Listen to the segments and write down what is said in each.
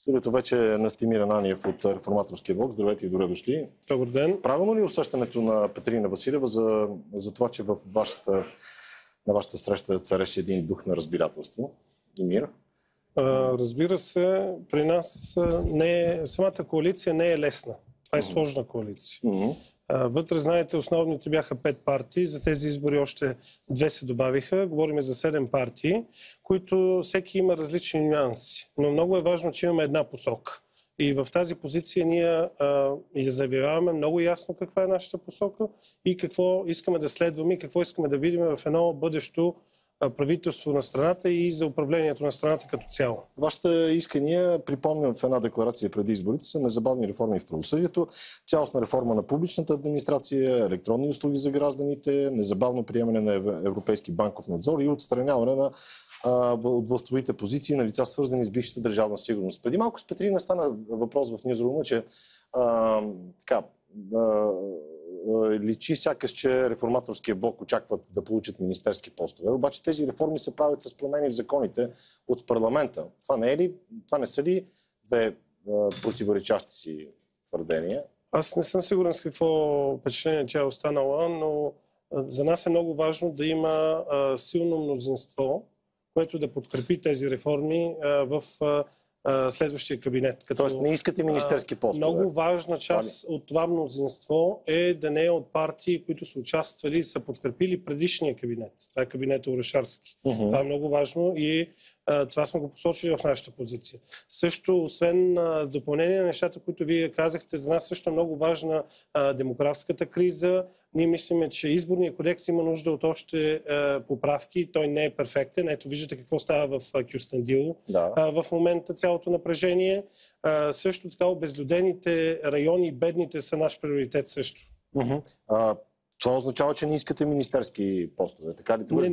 Студиото вече е Настимир Ананиев от Реформаторския блок. Здравейте и добре дошли. Добър ден. Правилно ли е усещането на Петрина Василева за това, че на вашата среща цареше един дух на разбирателство и мир? Разбира се, при нас самата коалиция не е лесна. Това е сложна коалиция. Вътре, знаете, основните бяха 5 партии. За тези избори още 2 се добавиха. Говорим за 7 партии, които всеки има различни нюанси. Но много е важно, че имаме една посока. И в тази позиция ние я заявяваме много ясно каква е нашата посока и какво искаме да следваме и какво искаме да видим в едно бъдещо правителство на страната и за управлението на страната като цяло. Вашите искания, припомням, в една декларация преди изборите, са незабавни реформи в правосъдието, цялостна реформа на публичната администрация, електронни услуги за гражданите, незабавно приемане на европейски банков надзор и отстраняване от властовите позиции на лица, свързани с бившата държавна сигурност. Преди малко с Петрина стана въпрос в Нюзрума, че личи сякаш, че Реформаторския блок очакват да получат министерски постове. Обаче тези реформи се правят с промени в законите от парламента. Това не са ли две противоречащи си твърдения? Аз не съм сигурен с какво впечатление тя е останала, но за нас е много важно да има силно мнозинство, което да подкрепи тези реформи в следващия кабинет. Тоест не искате министерски постове? Много важна част от това мнозинство е да не е от партии, които са участвали и са подкрепили предишния кабинет. Това е кабинет Орешарски. Това е много важно и това сме го посочили в нашата позиция. Също, освен допълнение на нещата, които вие казахте, за нас също е много важна демографската криза. Ние мислиме, че изборният кодекс има нужда от още поправки. Той не е перфектен. Ето, виждате какво става в Кюстендил. В момента цялото напрежение. Също така обезлюдените райони, бедните са наш приоритет също. Това означава, че не искате министерски постове. Така ли?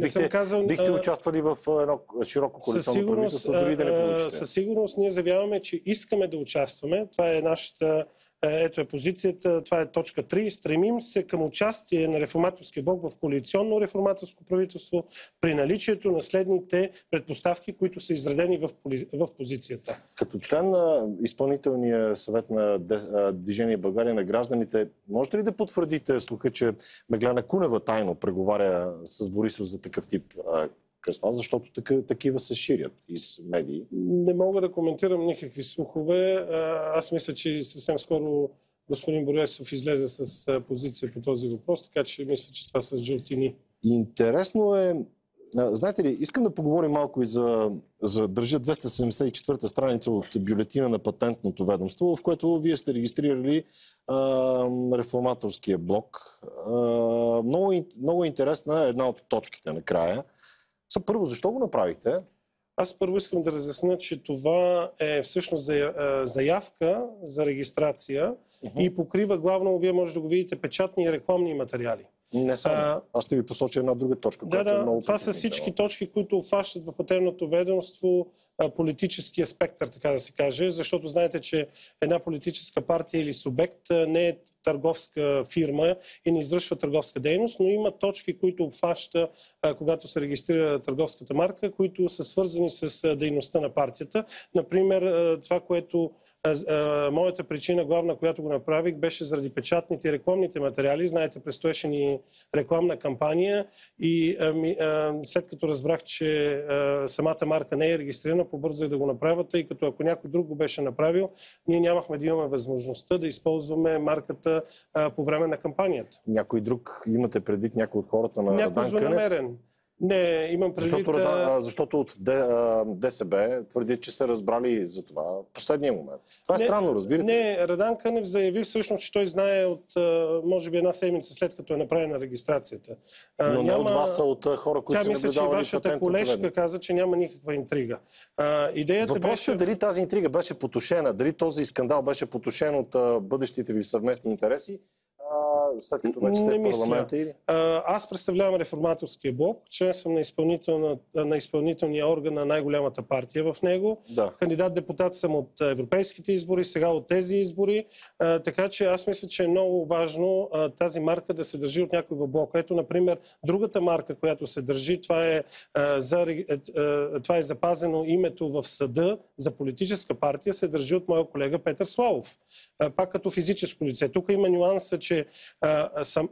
Бихте участвали в едно широко коалиционно правителство, дори да не получите? Със сигурност ние заявяваме, че искаме да участваме. Това е нашата... Ето е позицията, това е точка 3. Стремим се към участие на Реформаторския блок в коалиционно реформаторско правителство при наличието на следните предпоставки, които са изредени в позицията. Като член на изпълнителния съвет на Движение България на гражданите, можете ли да потвърдите слуха, че Меглена Кунева тайно преговаря с Борисов за такъв тип кресла, защото такива се ширят из медии? Не мога да коментирам никакви слухове. Аз мисля, че съвсем скоро господин Борисов излезе с позиция по този въпрос, така че мисля, че това са жълтини. Интересно е, знаете ли, искам да поговорим малко и за държа 274-та страница от бюлетина на Патентното ведомство, в което вие сте регистрирали Реформаторския блок. Много интересна е една от точките накрая. Първо, защо го направихте? Аз първо искам да разясня, че това е всъщност заявка за регистрация и покрива главно, вие може да го видите, печатни и рекламни материали. Не само. Аз ще ви посоча една друга точка. Това са всички точки, които обхващат в Патентното ведомство политическия спектър, така да се каже, защото знаете, че една политическа партия или субект не е търговска фирма и не извършва търговска дейност, но има точки, които обхваща, когато се регистрира търговската марка, които са свързани с дейността на партията. Например, това, което моята причина, главна, която го направих, беше заради печатните и рекламните материали. Знаете, предстоеше ни рекламна кампания и след като разбрах, че самата марка не е регистрирана, побързах да го направя, тъй като ако някой друг го беше направил, ние нямахме да имаме възможността да използваме марката по време на кампанията. Някой друг, имате предвид някой от хората на Радан Кънев? Не, имам предвид... Защото от ДСБ твърдят, че са разбрали за това в последния момент. Това е странно, разбирате? Не, Радан Кънев заяви всъщност, че той знае от, може би, една седмица след като е направена регистрацията. Но не от вас, а от хора, които са наблюдавали. Тя мисля, че вашата колежка каза, че няма никаква интрига. Въпросът е дали тази интрига беше потушена, дали този скандал беше потушен от бъдещите ви съвместни интереси. след като вече сте в парламента? Или? Аз представлявам Реформаторския блок, член съм на изпълнителния орган на най-голямата партия в него. Да. Кандидат-депутат съм от европейските избори, сега от тези избори. Така че аз мисля, че е много важно тази марка да се държи от някой в блока. Ето, например, другата марка, която се държи, това е запазено името в съда за политическа партия, се държи от моя колега Петър Славов. Пак като физическо лице. Тук има нюанса, че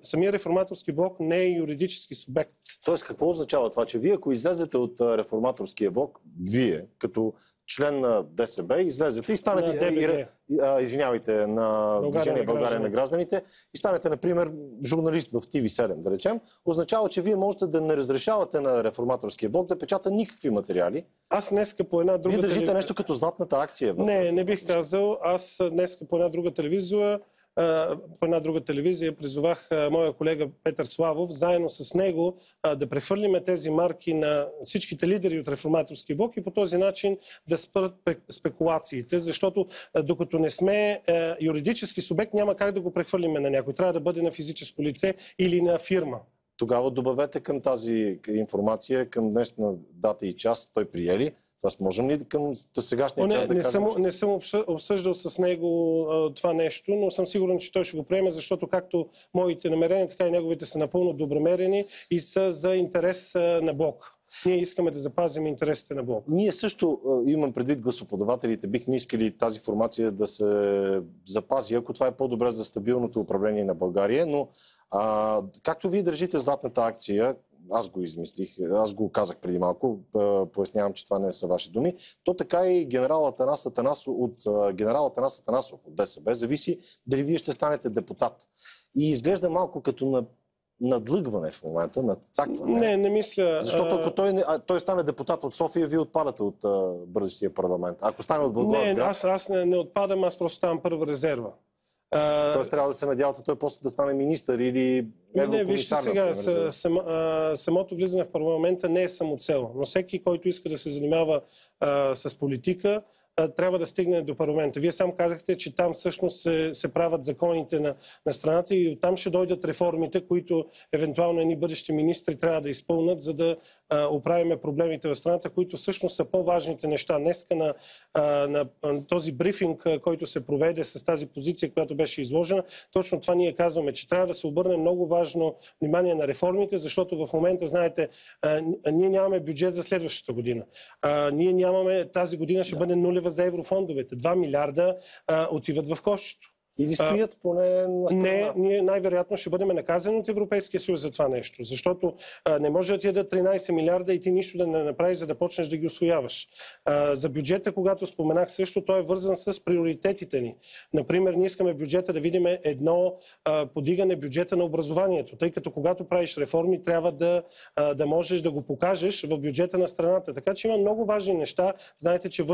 самия Реформаторски блок не е юридически субект. Тоест, какво означава това? Че вие, ако излезете от Реформаторския блок, вие, като член на ДСБ, излезете и станете, извинявайте, на Движение България на гражданите, и станете, например, журналист в TV7, да речем, означава, че вие можете да не разрешавате на Реформаторския блок да печата никакви материали. Аз днеска по една друга... Вие държите нещо като златната акция. Не бих казал. Аз днеска по една друга телевизия призовах моя колега Петър Славов, заедно с него да прехвърлиме тези марки на всичките лидери от Реформаторски блок и по този начин да спрат спекулациите, защото докато не сме юридически субект, няма как да го прехвърлиме на някой. Трябва да бъде на физическо лице или на фирма. Тогава добавете към тази информация, към днешна дата и час, той приели. Тоест, можем ли към сегашния час да кажем? Не съм обсъждал с него това нещо, но съм сигурен, че той ще го приеме, защото както моите намерения, така и неговите са напълно добромерени и са за интерес на блок. Ние искаме да запазим интересите на блок. Ние също, имам предвид гласоподавателите, бихме искали тази формация да се запази, ако това е по-добре за стабилното управление на България, но както вие държите златната акция, аз го измислих, аз го казах преди малко, пояснявам, че това не са ваши думи, то така и генерал Атанас Атанасов от ДСБ зависи дали вие ще станете депутат. И изглежда малко като надлъгване в момента, надцакване. Не мисля. Защото ако той стане депутат от София, вие отпадате от бъдещия парламент. Ако стане от Благоевград... Аз не отпадам, аз просто ставам първа резерва. Тоест трябва да се надявате той после да стане министър или еврокомисар. Вижте сега, самото влизане в парламента не е самоцел, но всеки, който иска да се занимава с политика, трябва да стигне до парламента. Вие сам казахте, че там всъщност се правят законите на страната и оттам ще дойдат реформите, които евентуално едни бъдещи министри трябва да изпълнат, за да оправиме проблемите в страната, които всъщност са по-важните неща. Днеска на този брифинг, който се проведе с тази позиция, която беше изложена, точно това ние казваме, че трябва да се обърне много важно внимание на реформите, защото в момента, знаете, ние нямаме бюджет за следващата година. Ние нямаме, тази година ще бъде нулева за еврофондовете. 2 милиарда отиват в кошчето. Или стоят поне на страна? Не, ние най-вероятно ще бъдем наказани от Европейския съюз за това нещо, защото не може да ти ядат 13 милиарда и ти нищо да не направиш, за да почнеш да ги усвояваш. За бюджета, когато споменах също, той е вързан с приоритетите ни. Например, ние искаме в бюджета да видим едно подигане бюджета на образованието, тъй като когато правиш реформи, трябва да можеш да го покажеш в бюджета на страната. Така че има много важни неща. Знаете, че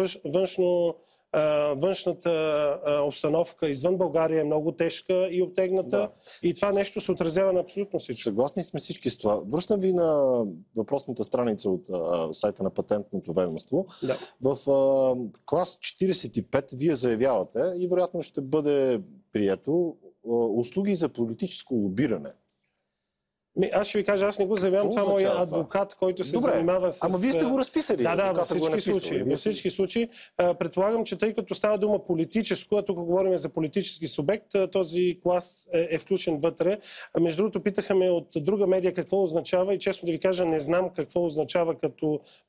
външната обстановка извън България е много тежка и обтегната и това нещо се отразява на абсолютно всичко. Съгласни сме всички с това. Връщам ви на въпросната страница от сайта на Патентното ведомство. Да. В клас 45 вие заявявате и вероятно ще бъде прието услуги за политическо лобиране. Аз ще ви кажа, аз не го заявявам, това моя адвокат, който се занимава с... Ама вие сте го разписали. Да, във всички случаи. Предполагам, че тъй като става дума политическо, а тук говорим за политически субект, този клас е включен вътре. Между другото, питаха ме от друга медия какво означава и честно да ви кажа, не знам какво означава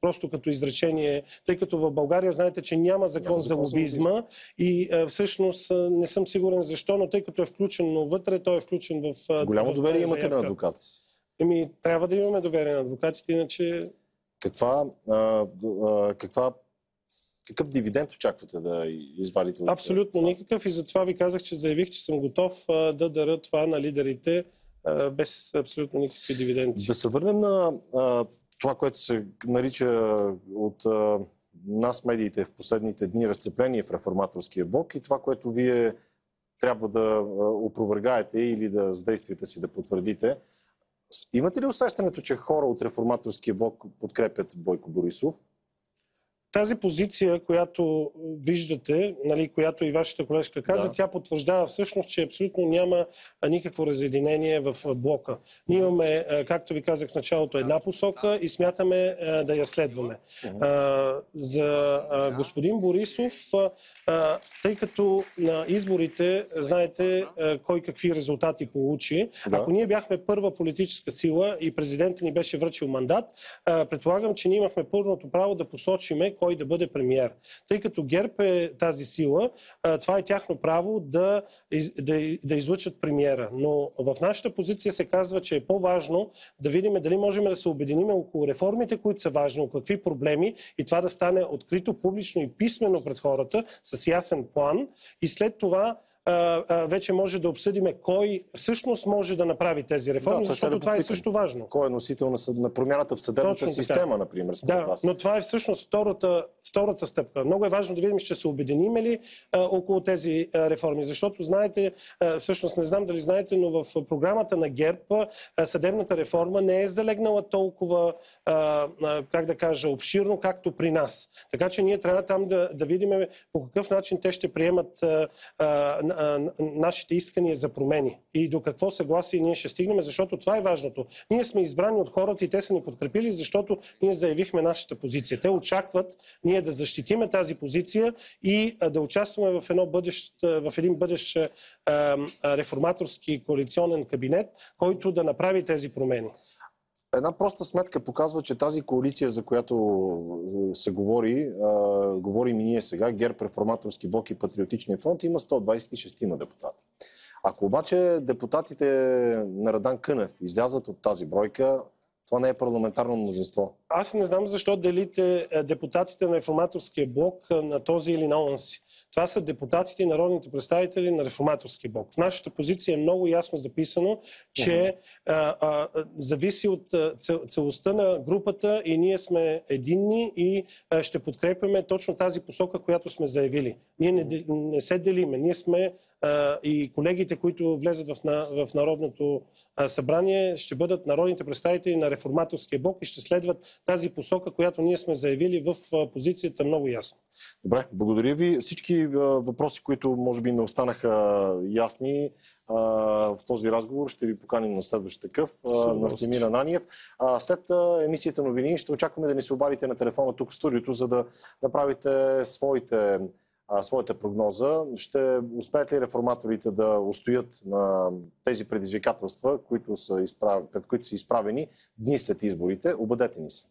просто като изречение, тъй като в България знаете, че няма закон за лобизма и всъщност не съм сигурен защо, но тъй като е включено вътре, той е включен в... Голямо доверие имате на адвокат. Трябва да имаме доверие на адвокатите, иначе... Какъв дивиденд очаквате да извадите? Абсолютно никакъв и затова ви казах, че заявих, че съм готов да даря това на лидерите без абсолютно никакви дивиденти. Да се върнем на това, което се нарича от нас медиите в последните дни разцепление в Реформаторския блок и това, което вие трябва да опровергаете или с действията си да потвърдите. Имате ли усещането, че хора от Реформаторския блок подкрепят Бойко Борисов? Тази позиция, която виждате, нали, която и вашата колежка каза, тя потвърждава всъщност, че абсолютно няма никакво разединение в блока. Ние имаме, както ви казах в началото, една посока и смятаме да я следваме. За господин Борисов, тъй като на изборите, знаете кой какви резултати получи. Ако ние бяхме първа политическа сила и президентът ни беше връчил мандат, предполагам, че ние имахме пълното право да посочиме кой да бъде премиер. Тъй като ГЕРБ е тази сила, това е тяхно право да излъчат премиера. Но в нашата позиция се казва, че е по-важно да видим дали можем да се обединим около реформите, които са важни, около какви проблеми и това да стане открито, публично и писмено пред хората с ясен план и след това вече може да обсъдим кой всъщност може да направи тези реформи, защото това е също важно. Кой е носител на промяната в съдебната система, например, според вас? Но това е всъщност втората стъпка. Много е важно да видим, ще се обединим ли около тези реформи, защото знаете, всъщност не знам дали знаете, но в програмата на ГЕРБ съдебната реформа не е залегнала толкова, как да кажа, обширно, както при нас. Така че ние трябва там да видим по какъв начин те ще приемат нашите искания за промени и до какво съгласие ние ще стигнем, защото това е важното. Ние сме избрани от хората и те са ни подкрепили, защото ние заявихме нашата позиция. Те очакват ние да защитиме тази позиция и да участваме в един бъдещ реформаторски коалиционен кабинет, който да направи тези промени. Една проста сметка показва, че тази коалиция, за която се говорим и ние сега, ГЕРБ, Реформаторски блок и Патриотичния фронт, има 126 депутати. Ако обаче депутатите на Радан Кънев излязат от тази бройка, това не е парламентарно мнозинство. Аз не знам защо делите депутатите на Реформаторския блок на този или на онзи. Това са депутатите и народните представители на Реформаторския блок. В нашата позиция е много ясно записано, че зависи от целостта на групата и ние сме единни и ще подкрепяме точно тази посока, която сме заявили. Ние не се делиме. Ние сме и колегите, които влезат в Народното събрание, ще бъдат народните представители на Реформаторския блок и ще следват тази посока, която ние сме заявили в позицията много ясно. Добре, благодаря ви. Всички въпроси, които може би не останаха ясни в този разговор, ще ви поканим на следващ такъв, на Стемир Ананиев. След емисията новини ще очакваме да ни се обадите на телефона тук в студиото, за да направите своята прогноза. Ще успеят ли реформаторите да устоят на тези предизвикателства, пред които са изправени дни след изборите? Обадете ни се.